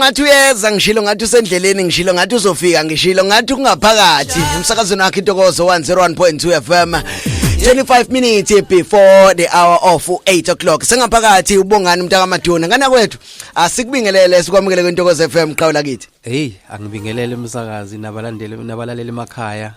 ngathi uyeza, ngishilo ngathi usendleleni, ngishilo ngathi uzofika, ngishilo ngathi ungaphakathi. Umsakazweni wakhe Intokozo 101.2 FM. 25 minutes before the hour of 8 o'clock. Sengaphakathi ubongani umntaka Maduna. Ngana kwethu asikubingelele sikwamukele kweNtokozo FM qhawula kithi. Hey, angibingelele umsakazi nabalaleli emakhaya.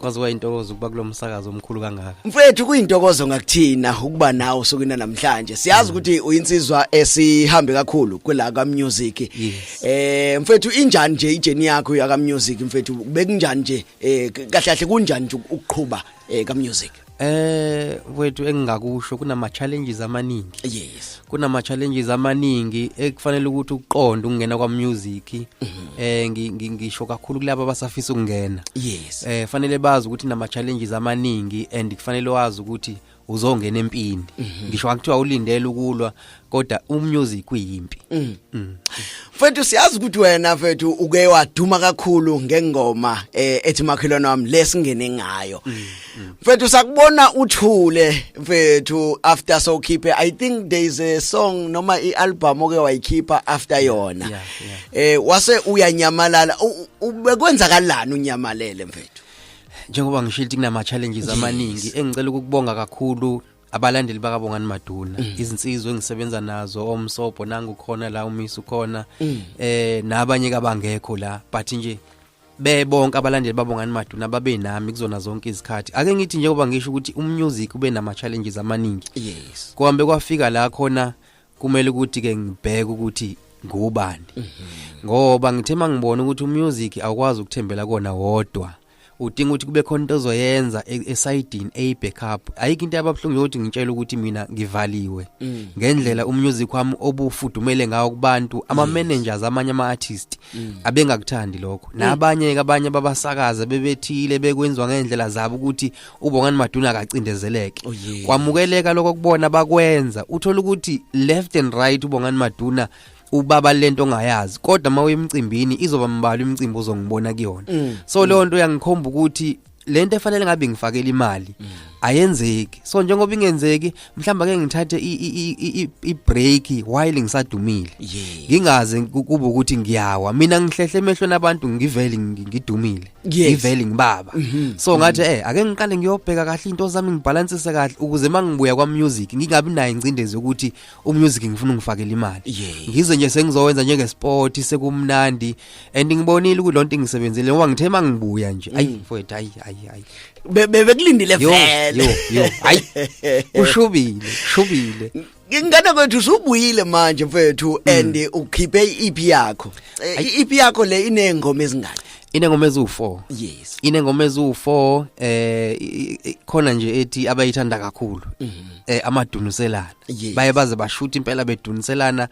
Kwaziwa intokozo kuba kulomsakazo omkhulu kangaka. Mfethu kuyintokozo ngakuthina ukuba nawe sokuna namhlanje. Siyazi ukuthi uyinsizwa esihambe kakhulu kwela ka music. Yes. Mfethu injani nje ijeni yakho ya ka music mfethu bekunjani nje kahle kahle kunjani nje ukuqhuba ka music? Wethu engingakusho kunama challenges amaningi. Yes. Kunama challenges amaningi ekufanele ukuthi uqonde ungena kwa music. Ngisho kakhulu kulabo abasafisa ukungena. Yes. Fanele bazi ukuthi nama challenges amaningi and kufanele wazi ukuthi uzongena empini. Ngisho akuthiwa ulindele ukulwa kodwa umusic uyimpi. Mfethu siyazi ukuthi wena mfethu uke waduma kakhulu ngengoma ethi makhelwane wami lesingene ngayo. Mfethu sakubona uthule mfethu after so keep I think there is a song noma ialbum oke wayikhipha after yona. Wase uyanyamalala ubekwenza kalani unyamalele mfethu? Njengoba ngishilthi kunama challenges amaningi engicela ukubonga kakhulu abalandeli bakabongani Maduna, izinsizwe engisebenza nazo omsobho nangu khona la umisi ukhona nabanye kabangekho la but nje bebonke abalandeli babongani Maduna babe nami kuzona zonke izikhathi. Ake ngithi njengoba ngisho ukuthi umusic ube nama challenges amaningi. Yes. Kuhambe kwafika la khona kumele ukuthi ke ngibheke ukuthi ngubani. Ngoba ngithema ngibona ukuthi umusic awukwazi ukuthembela kona wodwa. Udinga ukuthi kube khona into ozoyenza esidini a backup. Ayikho into yababhlungu ukuthi ngitshela ukuthi mina ngivaliwe ngendlela umusic wami obufudumele ngawo kubantu ama managers amanye ama artists abengakuthandi lokho. Nabanye abanye babasakaza bebethile bekwenzwa ngendlela zabo ukuthi ubongani Maduna akacindezeleke. Kwamukeleka lokho kubona bakwenza uthola ukuthi left and right ubongani Maduna ubaba lento ongayazi kodwa mawe emcimbini izoba mbalo imicimbi ozongibona kuyona. So leyo nto yangikhomba ukuthi lento efanele ngabe ngifakela imali ayenzeki. So njengoba ingenzeki mhlamba ke ngithathe i break while ngisadumile. Ngingaze kuba ukuthi ngiyawa mina ngihlehle emehlweni abantu ngivele ngidumile. Ngivele ngibaba. So ngathi ake ngiqale ngiyobheka kahle into zami ngibalancise kahle ukuze mangibuya kwa music ngingabi nayo incindezi ukuthi umusic ngifuna ngifakela imali. Ngize nje sengizowenza njenge sport sekumnandi and ngibonile ukuthi lonto ngisebenzele ngoba ngithema ngibuya nje mfowethu hayi bekulindile vele yo hayi ushubile ngingana kwethu usubuyile manje mfethu and ukhiphe iEP yakho. iEP yakho le inengoma ezingaki? Inengoma ezu4. Yes. Inengoma ezu4 khona nje ethi abayithanda kakhulu amadunuselana. Baye baze bashoot impela beduniselana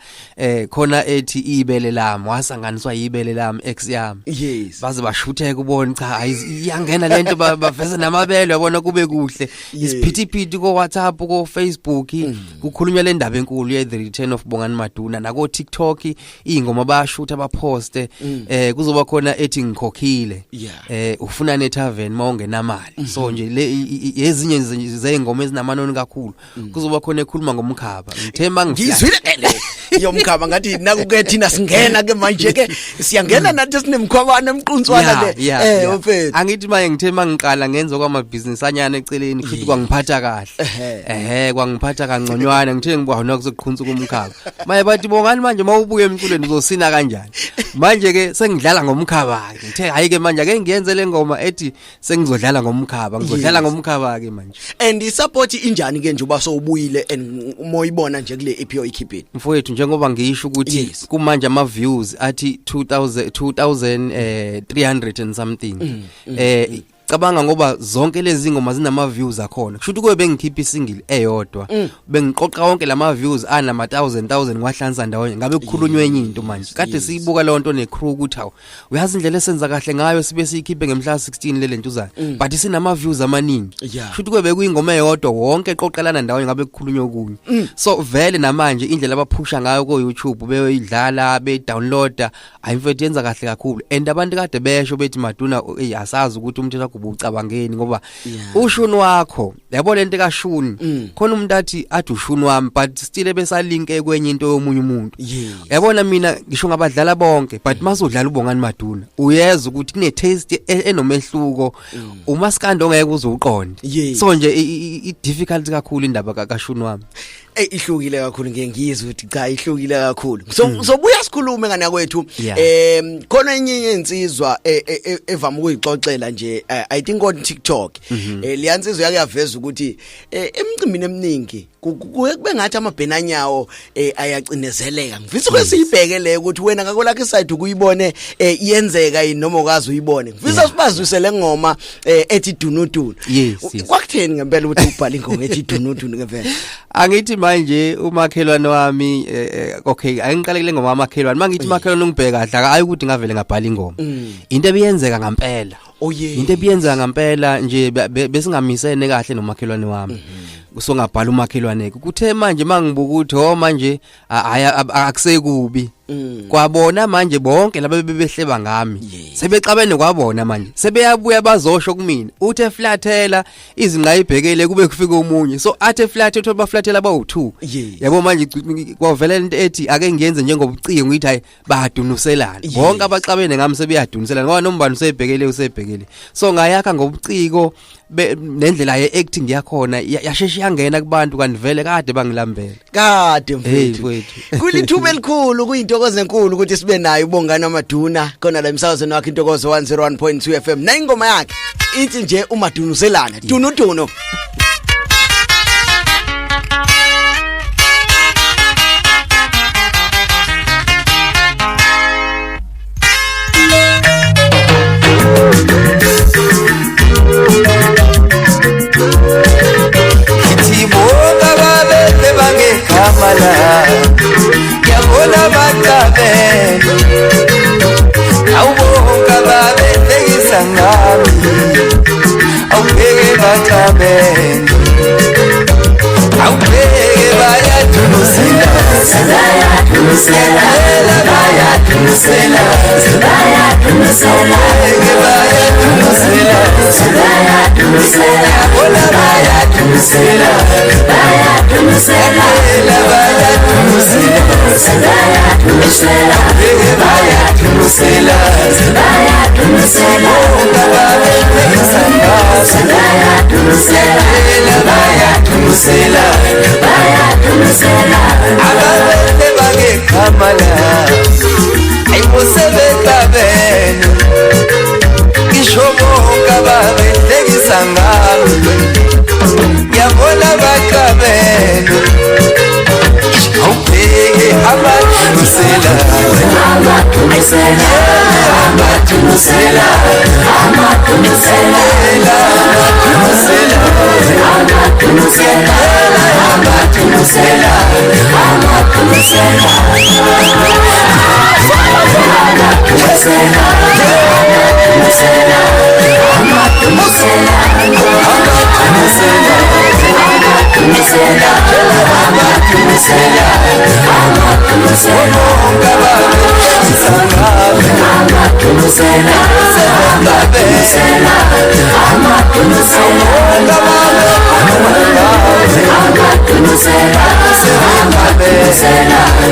khona ethi ibele lami wasanganiswa ibele lami ex yami. Yes. Baze bashuthe kubona cha iyangena lento baveze namabele yabona kube kuhle. Isiphithiphithi ko WhatsApp ko Facebook kukhulunywa le ndaba enkulu ye The Return of Bongani Maduna nako TikTok ingoma bayashoot abaposte kuzoba khona ethi ngikhokhile ufuna netavern mawungenamali. So nje ezinye zezingoma ezinamanoni kakhulu kuzoba khona ekhuluma ngomkhaba ngithemba ngizwile yomkhaba ngathi nakuke thina singena ke manje ke siyangena nathi sinemkhwabana emquntswana le mfethu. Angithi manje ngithemba ngiqala ngenza kwama business anyana eceleni futhi kwangiphatha kahle kwangiphatha kangconywana ngithe ngibona kuzoqhunza kumkhaba maye bathi bongani manje mawubuye emculweni uzosina kanjani manje ke sengidlala ngomkhaba ke ngithe hayi ke manje ake ngiyenze le ngoma ethi sengizodlala ngomkhaba ngizodlala ngomkhaba ke manje and i-support injani ke nje uba sowubuyile and umoyibona nje kule EP oyikhiphile mfowethu njengoba ngisho ukuthi kumanje ama views athi 2300 and something cabanga ngoba zonke lezi ngoma zinama views akhona kusho ukuthi kube bengikhipha isingle eyodwa bengiqoqa wonke lama views anama 1000 ngwahlanza ndawonye ngabe kukhulunywe enye into manje kade siyibuka le nto necrew ukuthi hawo uyazi indlela esenza kahle ngayo sibe siyikhiphe ngemhla 16 le nto uzayo but sinama views amaningi kusho ukuthi kube kuyingoma eyodwa wonke eqoqelana ndawonye ngabe kukhulunywe okunye. So vele namanje indlela abaphusha ngayo ko YouTube beyidlala bedownloada ayimfethu yenza kahle kakhulu and abantu kade besho bethi Maduna asazi ukuthi umthetho ubucabangeni ngoba ushuni wakho yabo lento kaShuni khona umuntu athi ushuni wami but still besalinke kwenye into yomunye umuntu yabona mina ngisho ngabadlala bonke but masudlala uBongani Maduna uyeza ukuthi kune taste enomehluko umaskandi ongeke uzuqonde so nje i difficult kakhulu indaba kaShuni wami ihlukile kakhulu ngiyizwa ukuthi cha ihlukile kakhulu sobuya sikhulume ngana kwethu khona enye insizwa evama ukuyixoxela nje I think on TikTok liyansizwa yakuyaveza ukuthi emcimbini eminingi kube ngathi amabhenanyawo ayacinezeleka ngifisa ukusibhekele ukuthi wena ngakolakhe side ukuyibone iyenzeka yini noma ukazi uyibone ngifisa sibazwisele ngoma ethi dunudunu kwakutheni ngempela ukuthi ubhala ingoma ethi dunudunu ngempela angithi manje umakhelwane wami okay angiqalekele ngoma amakhelwane mangithi makhelwane ungibheka kahle hayi ukuthi ngavele ngabhala ingoma into ebiyenzeka ngempela into ebiyenzeka ngempela nje besingamisene kahle nomakhelwane wami usongabhala umakhelwane kuthe manje mangibuka ukuthi manje akusekubi kwabona manje bonke laba bebehleba ngami sebecabene kwabona manje sebeyabuya bazosho kumina uthe eflathela izinqa ibhekele kube kufika umunye so athe eflathe uthola baflathela bawu2 yabo manje kwavela into ethi ake ngiyenze njengobuciko ngithi hayi badunuselana bonke abacabene ngami sebeyadunuselana ngoba nombani usebhekele so ngayakha ngobuciko nendlela ye-acting yakhona yasheshe yangena kubantu kanivele kade bangilambela kade mfethu kulithuba elikhulu kuyintokozo enkulu ukuthi sibe nayo uBongani Maduna khona la emsakazweni wakhe intokozo 101.2 FM na ingoma yakhe ithi nje umadunuselana dunudunu Yabona batabe awubonga babe tekisangami awubeke batabe awubeke bayadumusela bayadumusela bayadumusela bayadumusela bayadumusela bona bayadumusela bayadumusela bayadumusela bayadumusela bayadumusela bayadumusela bayadumusela bayadumusela ababete bangekamala ayibosebekabene ishoboka babetekisangami yabona bakabene awubheke amadumusela amadumusela amadumusela amadumusela amadumusela amadumusela amadumusela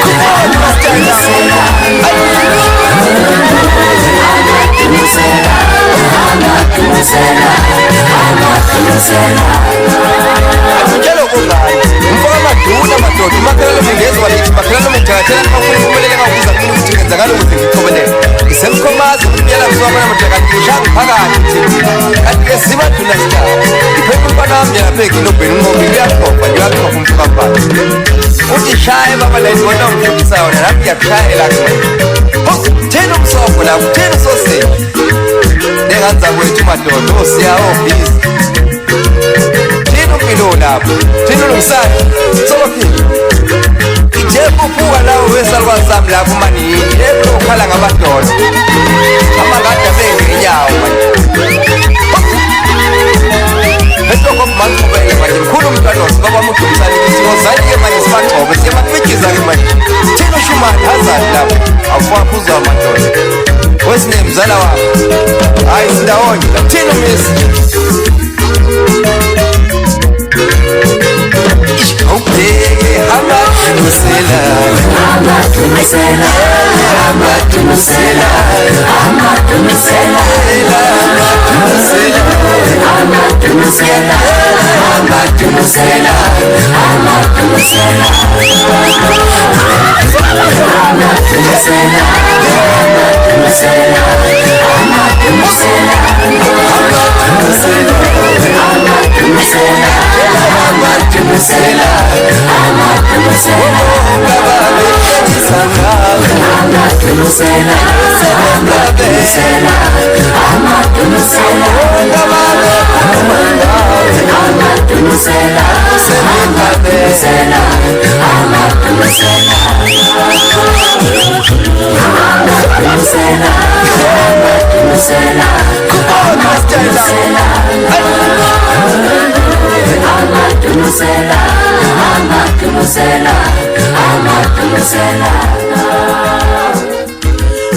amadumusela Akujalo kungani mfaka Maduna madoda makhelelo ngezwe lithi makhelelo ngithathela ngafuna ukumeleka ngakuza mina ukuthi ngenzakala ukuthi ngithobelele isemkhomazi kuphela kuzobona madaka ngishaka phakathi kanti ke simaduna star iphepha umfanami yaphe ngilobheni ngoba uyakhopha umfaka phansi uthi shaye baba la izona umfundisa yona lapho yakushayela thena umsoko la thena sose nenganza kwethu madoda osiyawo busy impilo lapho thina lomsana sobaphila ijephuphuka lawo wesalwa sami lapho manje yebo ukhala ngabadoda amangada bengenyawo manje mangqubele manje mkhulu umntwana ngoba umdumsane kithi ozalike manje sibacobe siyabaphikiza ke manje thina ushumani hazali lapho awufaka uzwa amadoda wesine mzala wakho hayi sindawonye thina umisi okay hamba tusela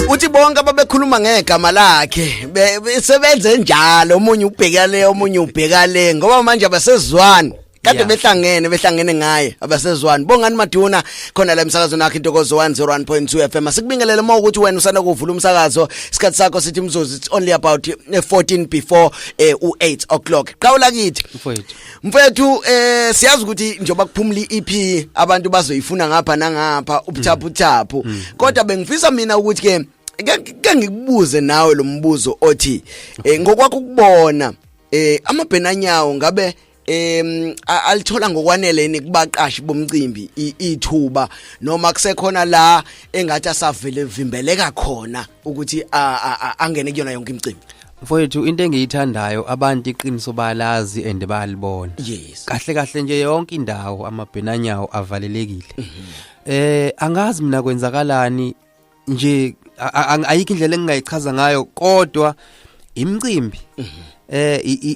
uthi bonke ababekhuluma ngegama lakhe besebenze njalo omunye ubheka le omunye ubheka le ngoba manje abasezwani kade behlangene ngaye abasezwani bongani Maduna khona la emsakazweni wakhe Intokozo 101.2 FM asikubingelele uma ukuthi wena usana kuvula umsakazo isikhathi sakho sithi mzuzu it's only about 14 before u8 o'clock qawula kithi mfethu siyazi ukuthi njoba kuphumula iEP abantu bazoyifuna ngapha nangapha ubuthaphu kodwa bengifisa mina ukuthi ke ngikubuze nawe lo mbuzo othi ngokwakho ukubona amabhenanyawo ngabe alithola ngokwaneleni kubaqashi bomcimbi ithuba noma kusekhona la engathi asavele vimbeleka khona ukuthi angene kuyona yonke imicimbi mfowethu into engiyithandayo abantu iqiniso balazi and bayalibona kahle nje yonke indawo amabhenanyawo avalelekile angazi mina kwenzakalani nje ayikho indlela engingayichaza ngayo kodwa imicimbi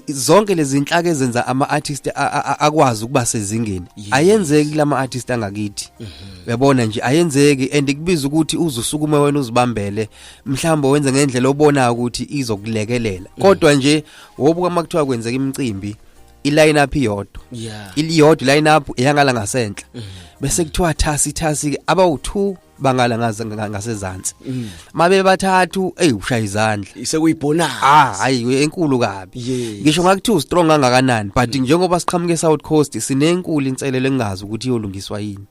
zonke lezi zinhlaka ezenza ama-artist akwazi ukuba sezingeni ayenzeki lama artist angakithi uyabona nje ayenzeki and kubiza ukuthi uzusukume wena uzibambele mhlawumbe wenze ngendlela obona ukuthi izokulekelela kodwa nje wobuka makuthiwa kwenzeka imicimbi iline up iyodwa iliyodwa line up eyangala ngasenhla bese kuthiwa thasi abawu2 bangala ngasezantsi mabe bathathu ushaya izandla isekuyibonus hayi enkulu kabi ngisho ngakuthiwa strong kangakanani but njengoba siqhamuke South Coast sinenkulu inselelo engazi ukuthi iyolungiswa yini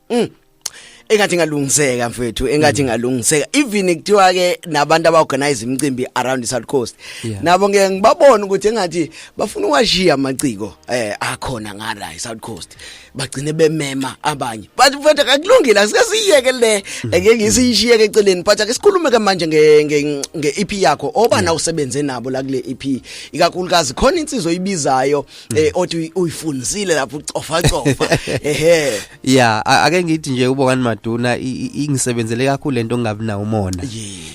engathi ngalungiseka mfethu engathi ngalungiseka even kuthiwa ke nabantu abaorganize imicimbi around the South Coast nabo ngeke ngibabone ukuthi engathi bafuna ukwashiya amaciko akhona ngala eSouth Coast bagcine bemema abanye but mfethu akakulungile asike siyeke le ngeke ngisishiyeke eceleni but ake sikhulume ke manje nge-EP yakho oba na usebenze nabo la kule EP ikakhulukazi khona insizwe oyibizayo othi uyifundisile lapho ucofa ake ngithi nje ubongani Maduna ingisebenzele kakhulu lento ngabi na umona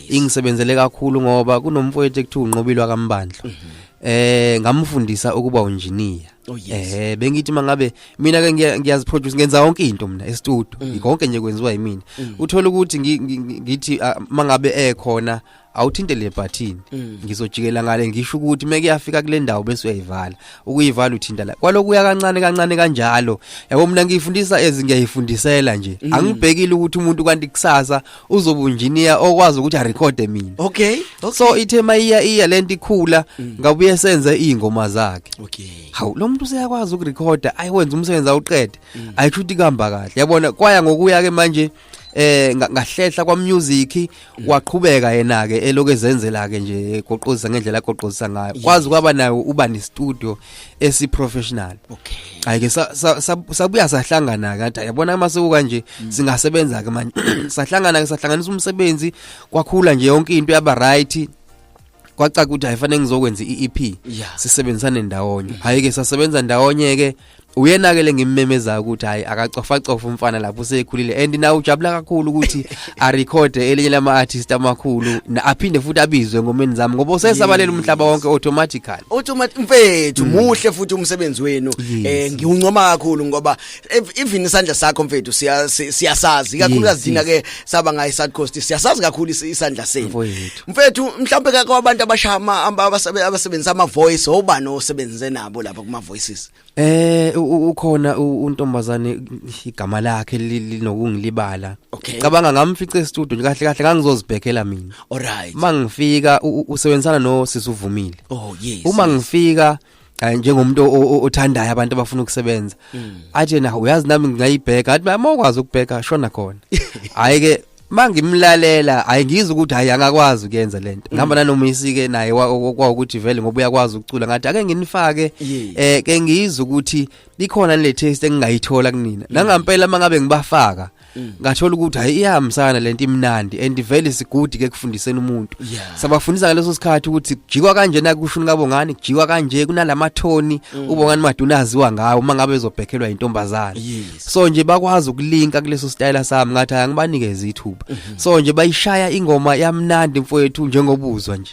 ingisebenzele kakhulu ngoba kunomfowethu ekuthiwa unqobilwa kaMbandla ngamfundisa ukuba unjiniya bengithi mangabe mina ke ngiyaziproduce ngenza yonke into mina e-studio konke nje kwenziwa yimina uthola ukuthi ngithi mangabe ekhona awuthintele button ngizojikela ngale ngisho ukuthi meke yafika kule ndawo bese uyayivala ukuyivala uthinta la kwaloku uya kancane kanjalo yabo mina ngiyifundisa ngiyayifundisela nje angibhekile ukuthi umuntu kanti kusasa uzobunjiniya okwazi ukuthi arecord mina okay so ithema iya lento ikhula ngabuye senze izingoma zakhe hawu lo muntu useyakwazi ukurecorda ayiwenza umsebenzi awuqede ayishuthi kamba kahle yabona kwaya ngokuya ke manje ngahlehla kwa music waqhubeka yena ke elokezenzela ke nje egoqoza ngendlela agoqozisa ngayo kwazi kwaba nayo uba ne studio esi-professional ayike sabuya sahlangana kanti yabona mase kanje singasebenza ke manje sahlanganisa umsebenzi kwakhula nje yonke into yaba right kwacaca ukuthi ayifanele ngizokwenza iEP sisebenzisane ndawonye hayike sasebenza ndawonye ke uyena-ke le ngimemeza ukuthi hayi akacofa umfana lapho usekhulile and nawe ujabula kakhulu ukuthi arekhode elinye lama-artist amakhulu aphinde futhi abizwe ngomeni zami ngoba usesabalela umhlaba wonke automatically mfethu muhle futhi umsebenzi wenu ngiuncoma kakhulu ngoba even isandla sakho mfethu siyasazi kakhulukazi thina ke saba ngayi South Coast siyasazi kakhulu isandla senu mfethu mhlawumbe ke kwabantu abashama abasebenzisa ama voice obani osebenze nabo lapha kuma voices ukhona untombazane igama lakhe linokungilibala cabanga ngamfica e-studio nje kahle ngangizozibhekela mina alright mangifika usebenzisana no Sisuvumile yes uma ngifika njengomuntu othandayo abantu abafuna ukusebenza athi na uyazi nami ngingayibheka athi mawukwazi ukubheka shona khona hayi ke mangimlalela ayingizwe ukuthi hayi angakwazi ukuyenza lento ngihamba nanoma isike naye ukuthi vele ngoba uyakwazi ukucula ngathi ake nginifake ke ngizwe ukuthi likhona le taste engingayithola kunina nangampela mangabe ngibafaka ngathola ukuthi hayi iyahambisana lento imnandi and vele sigudi ke kufundiseni umuntu sabafundisa ngaleso sikhathi ukuthi kujikwa kanje na kushuni kabongani kujikwa kanje kunalamathoni ubongani madunaziwa ngawo mangabe ezobhekhelwa intombazana so nje bakwazi ukulinka kuleso style sami ngathi angibanikeze ithuba so nje bayishaya ingoma yamnandi mfowethu njengobuzwa nje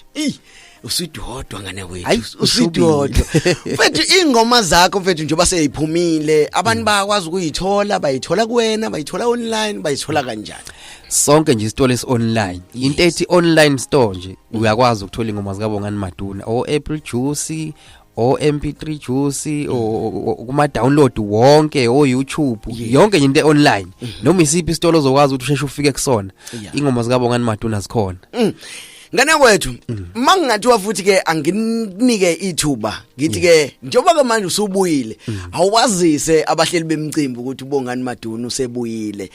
usidodwa ngane wethu usidodwa mfethu ingoma zakho mfethu nje baseyiphumile abantu bayakwazi ukuyithola bayithola kuwena bayithola online bayithola kanjani sonke nje isitolo online into ethi online store nje uyakwazi ukuthola ingoma zikaBongani Maduna o April Juicy o MP3 Juicy o kuma download wonke o YouTube yonke into online noma isiphi isitolo ozokwazi ukuthi usheshe ufike kusona ingoma zikaBongani Maduna zikhona ngane kwethu mangingathiwa futhi ke anginike ithuba ngithi ke njengoba ke manje usubuyile awwazise abahleli bemicimbi ukuthi uBongani Maduna usebuyile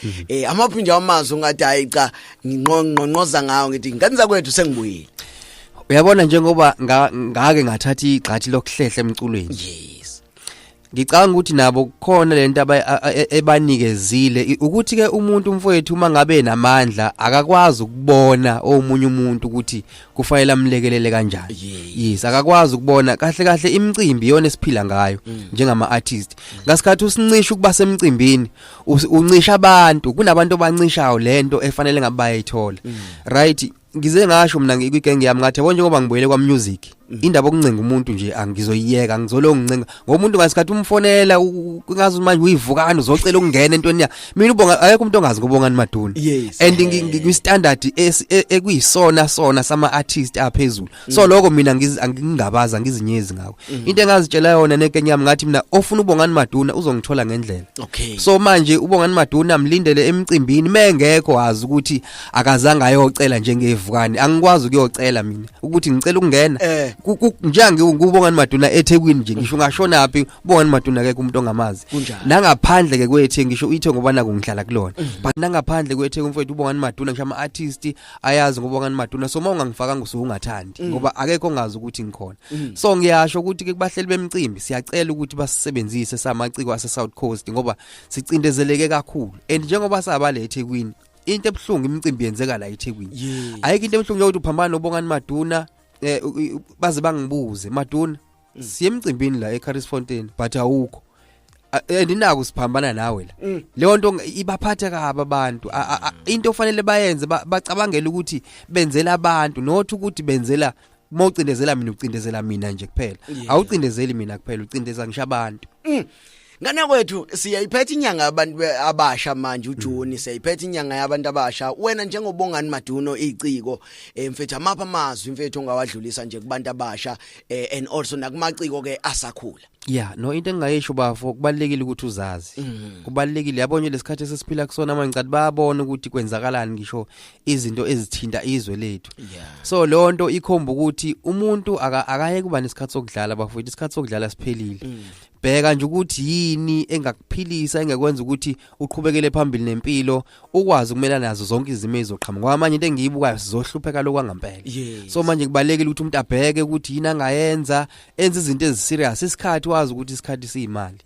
amaphinja amazwi ungathi hayi cha nginqonqoza ngawo ngithi nganza kwethu sengibuyile uyabona njengoba ngake ngathatha igxathi lokuhlehla emculweni ngicanga ukuthi nabo khona lento ebanikezile ukuthi ke umuntu umfowethu mangabe namandla akakwazi ukubona omunye umuntu ukuthi kufanele amlekelele kanjani yes akakwazi ukubona kahle imicimbi iyona esiphila ngayo njengama artist ngasikhathi usincisha ukuba semcimbini uncisha abantu kunabantu abancishayo lento efanele ngabe bayithola right ngize ngasho mina ngikugenge yami ngathi yabo njengoba ngibuyele kwa music indaba okuncenga umuntu nje angizoyiyeka ngizolo ngincenga ngoba umuntu ngasikhathi umfonela ngazi manje uyivukana uzocela ukungena entweni ya mina ubonga ayekho umuntu ongazi ngoBongani Maduna and ngikwi standard ekuyisona sama artist aphezulu so lokho mina ngingabaza ngizinyezi ngawo into engazitshela yona nekenge yami ngathi mina ofuna uBongani Maduna uzongithola ngendlela so manje uBongani Maduna mlindele emcimbini mengekho wazi ukuthi akazange ayocela njengevukani angikwazi ukuyocela mina ukuthi ngicela ukungena njenge uBongani Maduna eThekwini nje ngisho ngashona aphi uBongani Maduna ke kumuntu ongamazi nangaphandle ke kwethe ngisho ithe ngoba naku ngihlala kulona but nangaphandle kwethe umfowethu uBongani Maduna ngisho ama artist ayazi ngoBongani Maduna so mawungangifaka ngusuku ungathandi ngoba akekho ongazi ukuthi ngikhona so ngiyasho ukuthi ke kubahleli bemicimbi siyacela ukuthi basisebenzise samaciko ase South Coast ngoba sicindezeleke kakhulu and njengoba sabale eThekwini into ebhlungu imicimbi yenzeka la eThekwini ayikho into ebhlungu ukuthi uphambana noBongani Maduna baze bangibuze Maduna siye emcimbini la eCarrisfontein but awukho andinako siphambana nawe la leyo nto ibaphatha kabi abantu into ofanele bayenze bacabangela ukuthi benzela abantu not ukuthi benzela mawucindezela mina ucindezela mina nje kuphela awucindezeli mina kuphela ucindeza ngisho abantu ngane kwethu siyayiphetha inyanga abantu abasha manje uJuni siyayiphetha inyanga yabantu abasha wena njengoBongani Maduna iciko mfethu amapha amazwi mfethu ongawadlulisa nje kubantu abasha and also nakumaciko ke asakhula no into engayisho bafo kubalekile ukuthi uzazi kubalekile yabonye lesikhathi sesiphila kusona manje ngathi bayabona ukuthi kwenzakalani ngisho izinto ezithinta izwe lethu so lonto ikhomba ukuthi umuntu akayeke kuba nesikhathi sokudlala bafowethu isikhathi sokudlala siphelile bheka nje ukuthi yini engakuphilisa engekwenza ukuthi uqhubekele phambili nempilo ukwazi ukumelana nazo zonke izimo ezoqhamuka ngoba manje into engiyibukayo sizohlupheka lokwangampela so manje kubalekile ukuthi umuntu abheke ukuthi yini angayenza enza izinto eziserious isikhathi wazi ukuthi isikhathi siyimali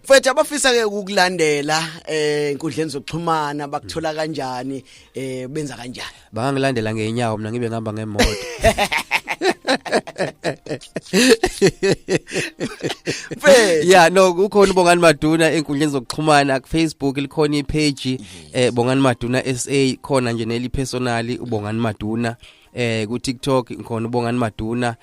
mfethu abafisa ke ukukulandela inkundleni zokuxhumana bakuthola kanjani benza kanjani bangangilandela ngeenyawo mina ngibe ngihamba ngemoto Yeah, no, ukhona uBongani Maduna enkundleni zokuxhumana ku Facebook likhona ipage Bongani Maduna SA, khona nje neli personal uBongani Maduna. Ku TikTok ngikhona uBongani Maduna,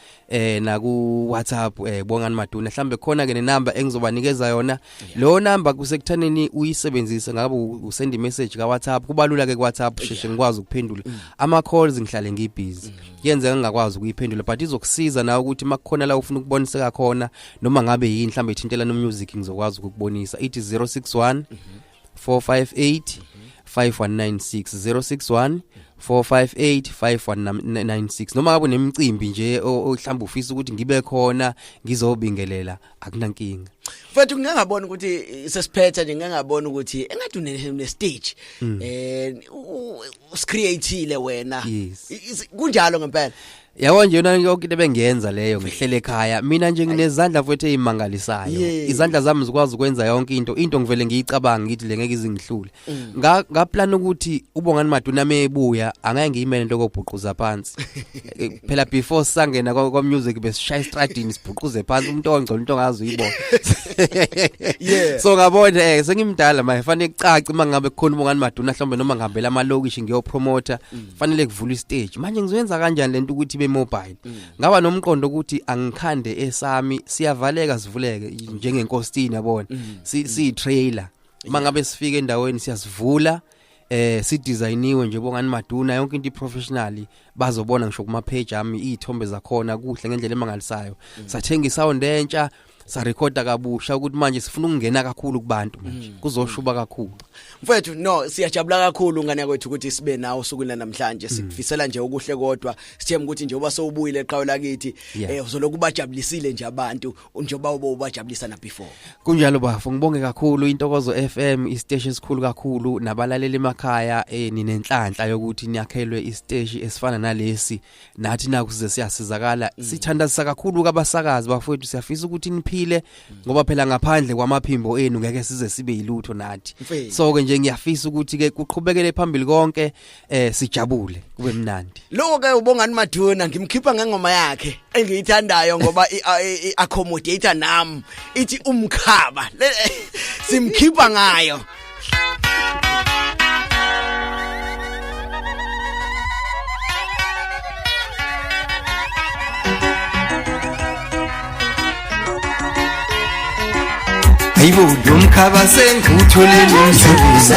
na ku WhatsApp Bongani Maduna. Mhlambe khona ke nenamba engizobanikeza yona. Lo number kusekuthaneni uyisebenzisa ngabe usend message ka WhatsApp, kubalula ke ku WhatsApp sheshe ngikwazi ukuphendula. Ama calls ngihlale ngibusy, yenze ngingakwazi ukuyiphendula, but izokusiza nawe ukuthi makukhona la ufuna ukuboniseka khona noma ngabe yini mhlambe ithintela no music ngizokwazi ukukubonisa. It is 061 458 5196 061 458 5196. Noma ngabe nemicimbi nje ohlamba ufisa ukuthi ngibe khona ngizobingelela, akunankinga. Mfethu ngingabona ukuthi sesiphetha nje, ngingabona ukuthi engathi une stage uscreateile wena. Kunjalo ngempela. Yabo nje yona yonke into bengiyenza leyo ngihlele ekhaya. Mina nje nginezandla futhi ezimangalisayo. Izandla zami zikwazi ukwenza yonke into ngivele ngiyicabanga ngithi le ngeke izingihlule. Ngaplan ukuthi uBongani Maduna mebuya angeke ngiyimele into kokubhuquza phansi. Phela before sangena kwa music besishaya estradini sibhuquze phansi, umuntu ongcono into ongazi uyibona. So ngabona sengimdala manje fanele kucace mangabe kukhona uBongani Maduna mhlawumbe noma ngihambela amalokishi ngiyopromoter, fanele kuvula istage. Manje ngizoyenza kanjani lento ukuthi mobile ngaba nomqondo ukuthi angikhande esami siyavaleka sivuleke njengenkosini yabona si trailer mangabe sifike endaweni siyasivula si designiwe nje Bongani Maduna yonke into professionally bazobona ngisho kuma page ami izithombe zakhona kuhle ngendlela emangalisayo. Sathenga isound entsha, sa recorda kabusha ukuthi manje sifuna ukungena kakhulu kubantu manje kuzoshuba kakhulu. Mfethu no siyajabula kakhulu ngane kwethu ukuthi sibe nawo usukwini namhlanje, sikufisela nje ukuhle kodwa sithemba ukuthi nje uba sowubuyile eqhawe lakithi uzoloku ubajabulisile nje abantu njengoba ubajabulisa na before. Kunjalo bafo, ngibonge kakhulu Intokozo FM, isiteshi esikhulu kakhulu, nabalaleli emakhaya ninenhlanhla yokuthi niyakhelwe isiteshi esifana nalesi, nathi naku size siyasizakala. Sithandazisa kakhulu kabasakazi bafowethu, siyafisa ukuthi niphile ngoba phela ngaphandle kwamaphimbo enu ngeke size sibe yilutho nathi. So ke nje ngiyafisa ukuthi ke kuqhubekele phambili konke, sijabule kube mnandi. Lokho ke uBongani Maduna ngimkhipha ngengoma yakhe engiyithandayo ngoba accommodator nami ithi umkhaba, simkhipha ngayo. Hayibo umkhaba sengutholile umsebenzi.